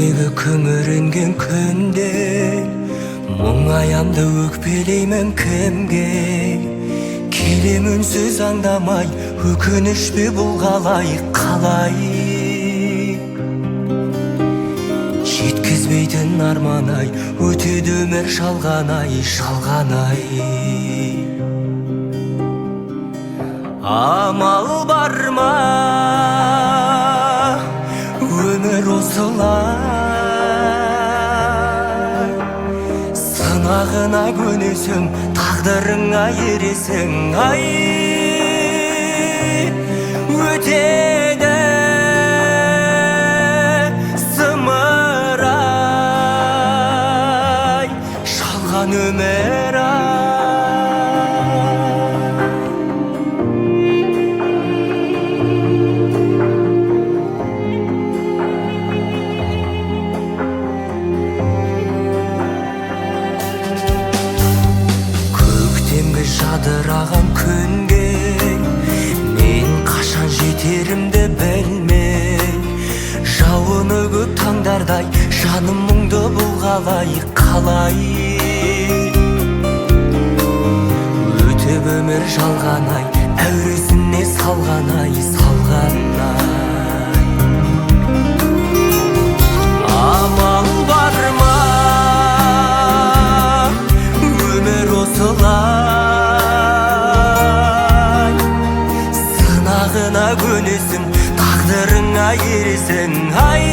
Өтегі күңіренген күнде мұңаямды өкпелеймін кімге? Келем үнсіз аңдамай, өкініш пе бұл қалай? Жеткізбейтін арман-ай, өтеді өмір жалған-ай. Амал бар ма, өмір осылай? Сынағына көнесің, тағдырыңа ересің, ай. Өтеді зымырай, жалған өмір ай. Көктемгі жадыраған күнге мен қашан жетерімді білмей, жауыны көп таңдардай жаным мұңды бұл қалай? Өтіп өмір жалған-ай, әуресіне салған-ай. Амал бар ма, өмір осылай? Сынағына көнесің, тағдырыңа ересің, ай.